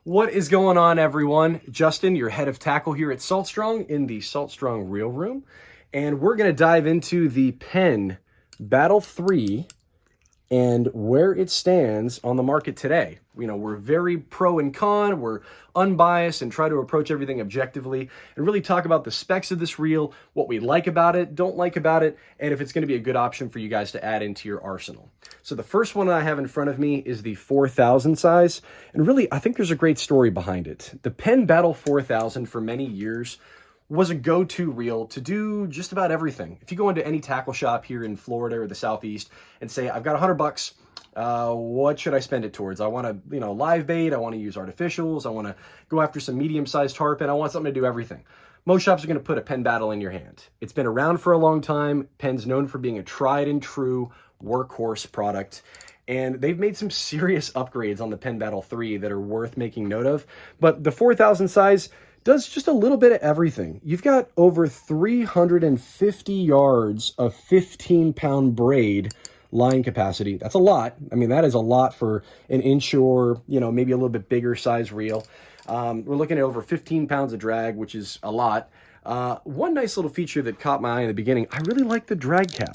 What is going on, everyone? Justin, your head of tackle here at Salt Strong in the Salt Strong Reel Room. And we're going to dive into the Penn Battle III and where it stands on the market today. You know, we're very pro and con, we're unbiased and try to approach everything objectively and really talk about the specs of this reel, what we like about it, don't like about it, and if it's going to be a good option for you guys to add into your arsenal. So the first one I have in front of me is the 4000 size, and really I think there's a great story behind it. The Penn Battle 4000 for many years was a go-to reel to do just about everything. If you go into any tackle shop here in Florida or the Southeast and say, I've got $100, what should I spend it towards? I want to, live bait. I want to use artificials. I want to go after some medium-sized tarpon. I want something to do everything. Most shops are going to put a Penn Battle in your hand. It's been around for a long time. Penn's known for being a tried and true workhorse product. And they've made some serious upgrades on the Penn Battle III that are worth making note of. But the 4000 size does just a little bit of everything. You've got over 350 yards of 15-pound braid line capacity. That's a lot. I mean, that is a lot for an inshore, maybe a little bit bigger size reel. We're looking at over 15 pounds of drag, which is a lot. One nice little feature that caught my eye in the beginning, I really like the drag cap.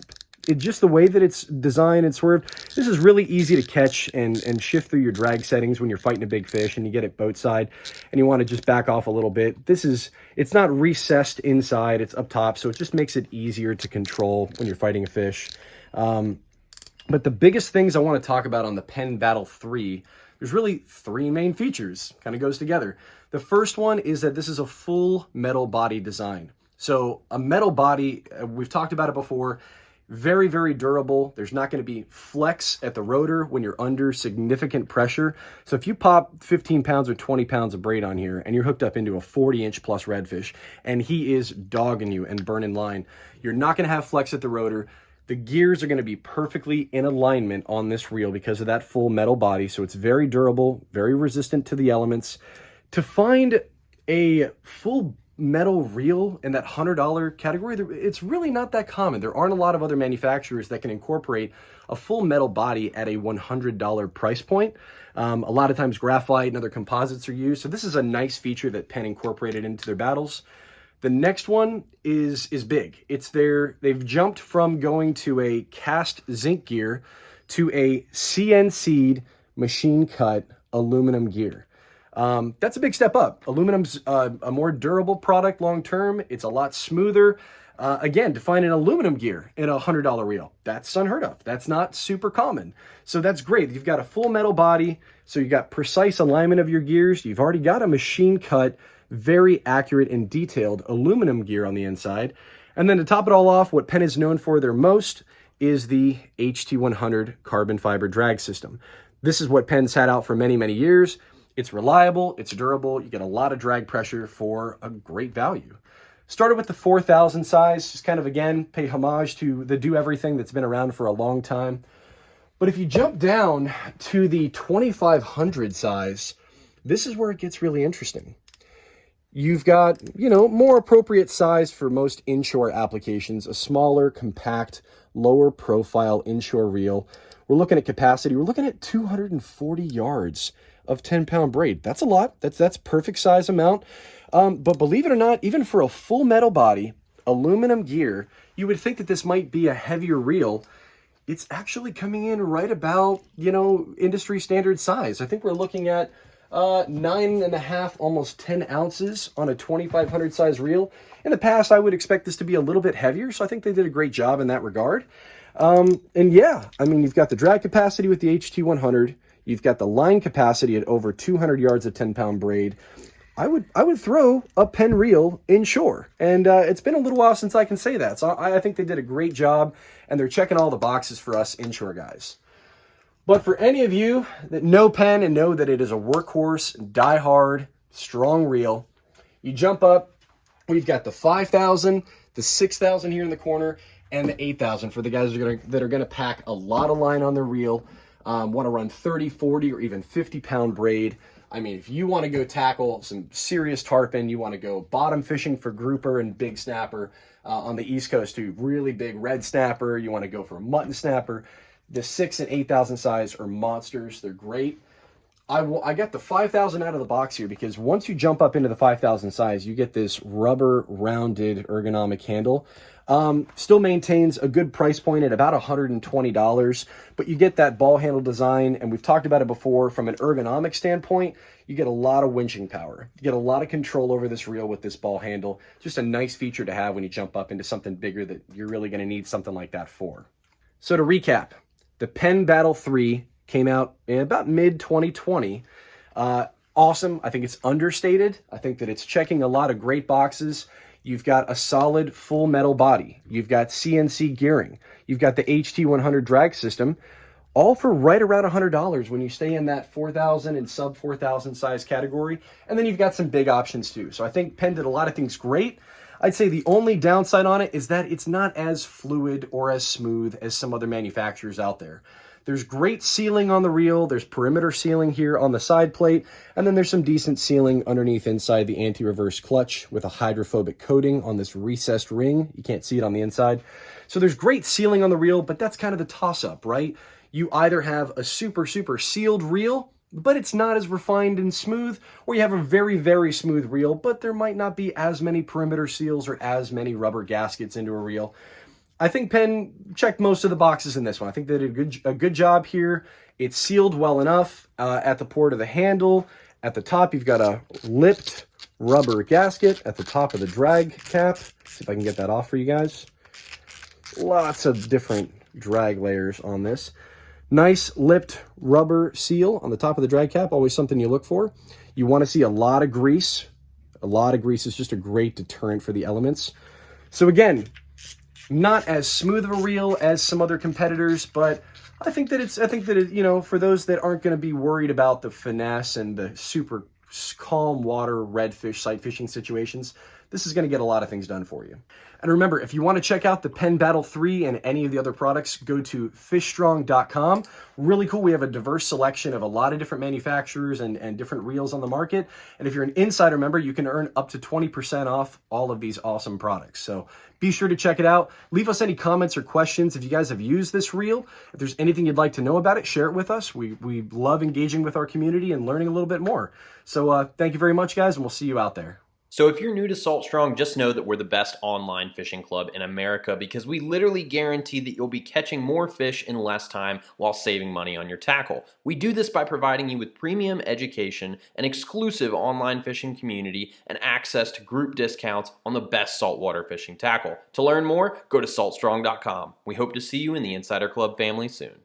Just the way that it's designed and swerved, this is really easy to catch and shift through your drag settings when you're fighting a big fish and you get it boat side and you want to just back off a little bit. It's not recessed inside, it's up top, so it just makes it easier to control when you're fighting a fish. But the biggest things I want to talk about on the Penn Battle III, there's really three main features, kind of goes together. The first one is that this is a full metal body design. So a metal body, we've talked about it before, very, very durable. There's not going to be flex at the rotor when you're under significant pressure. So if you pop 15 pounds or 20 pounds of braid on here and you're hooked up into a 40-inch plus redfish and he is dogging you and burning line, you're not going to have flex at the rotor. The gears are going to be perfectly in alignment on this reel because of that full metal body. So it's very durable, very resistant to the elements. To find a full metal reel in that $100 category, it's really not that common. There aren't a lot of other manufacturers that can incorporate a full metal body at a $100 price point. A lot of times graphite and other composites are used. So this is a nice feature that Penn incorporated into their battles. The next one is big. They've jumped from going to a cast zinc gear to a CNC'd machine cut aluminum gear. That's a big step up. Aluminum's a more durable product long-term. It's a lot smoother. Again, to find an aluminum gear in a $100 reel, that's unheard of. That's not super common. So that's great. You've got a full metal body, so you've got precise alignment of your gears. You've already got a machine cut, very accurate and detailed aluminum gear on the inside. And then to top it all off, what Penn is known for their most is the HT100 carbon fiber drag system. This is what Penn's had out for many, many years. It's reliable, it's durable, you get a lot of drag pressure for a great value. Started with the 4000 size, just kind of, again, pay homage to the do-everything that's been around for a long time. But if you jump down to the 2500 size, this is where it gets really interesting. You've got, more appropriate size for most inshore applications, a smaller, compact, lower profile inshore reel. We're looking at capacity, we're looking at 240 yards of 10-pound braid. That's a lot. That's perfect size amount. But believe it or not, even for a full metal body, aluminum gear, you would think that this might be a heavier reel. It's actually coming in right about, industry standard size. I think we're looking at 9.5, almost 10 ounces on a 2500 size reel. In the past, I would expect this to be a little bit heavier, so I think they did a great job in that regard. And yeah, I mean, you've got the drag capacity with the HT100. You've got the line capacity at over 200 yards of 10-pound braid. I would throw a Penn reel inshore, and it's been a little while since I can say that. So I think they did a great job, and they're checking all the boxes for us inshore guys. But for any of you that know Penn and know that it is a workhorse, die-hard, strong reel, you jump up. We've got the 5000, the 6000 here in the corner, and the 8,000 for the guys that are gonna pack a lot of line on their reel. Want to run 30, 40, or even 50-pound braid. I mean, if you want to go tackle some serious tarpon, you want to go bottom fishing for grouper and big snapper on the East Coast too, really big red snapper, you want to go for a mutton snapper, the 6,000 and 8,000 size are monsters. They're great. I got the 5,000 out of the box here because once you jump up into the 5,000 size, you get this rubber rounded ergonomic handle. Still maintains a good price point at about $120, but you get that ball handle design, and we've talked about it before. From an ergonomic standpoint, you get a lot of winching power. You get a lot of control over this reel with this ball handle. Just a nice feature to have when you jump up into something bigger that you're really going to need something like that for. So to recap, the Penn Battle III came out in about mid-2020. Awesome. I think it's understated. I think that it's checking a lot of great boxes. You've got a solid full metal body. You've got CNC gearing. You've got the HT100 drag system, all for right around $100 when you stay in that 4,000 and sub 4,000 size category. And then you've got some big options too. So I think Penn did a lot of things great. I'd say the only downside on it is that it's not as fluid or as smooth as some other manufacturers out there. There's great sealing on the reel. There's perimeter sealing here on the side plate. And then there's some decent sealing underneath inside the anti-reverse clutch with a hydrophobic coating on this recessed ring. You can't see it on the inside. So there's great sealing on the reel, but that's kind of the toss-up, right? You either have a super, super sealed reel, but it's not as refined and smooth, or you have a very, very smooth reel, but there might not be as many perimeter seals or as many rubber gaskets into a reel. I think Penn checked most of the boxes in this one. I think they did a good job here. It's sealed well enough at the port of the handle. At the top, you've got a lipped rubber gasket at the top of the drag cap. See if I can get that off for you guys. Lots of different drag layers on this. Nice lipped rubber seal on the top of the drag cap, always something you look for. You want to see a lot of grease. A lot of grease is just a great deterrent for the elements. So again, not as smooth of a reel as some other competitors, but I think that it, you know, for those that aren't going to be worried about the finesse and the super calm water redfish sight fishing situations, this is going to get a lot of things done for you. And remember, if you want to check out the Penn Battle III and any of the other products, go to fishstrong.com. Really cool. We have a diverse selection of a lot of different manufacturers and different reels on the market. And if you're an insider member, you can earn up to 20% off all of these awesome products. So be sure to check it out. Leave us any comments or questions if you guys have used this reel. If there's anything you'd like to know about it, share it with us. We love engaging with our community and learning a little bit more. So thank you very much, guys, and we'll see you out there. So if you're new to Salt Strong, just know that we're the best online fishing club in America because we literally guarantee that you'll be catching more fish in less time while saving money on your tackle. We do this by providing you with premium education, an exclusive online fishing community, and access to group discounts on the best saltwater fishing tackle. To learn more, go to saltstrong.com. We hope to see you in the Insider Club family soon.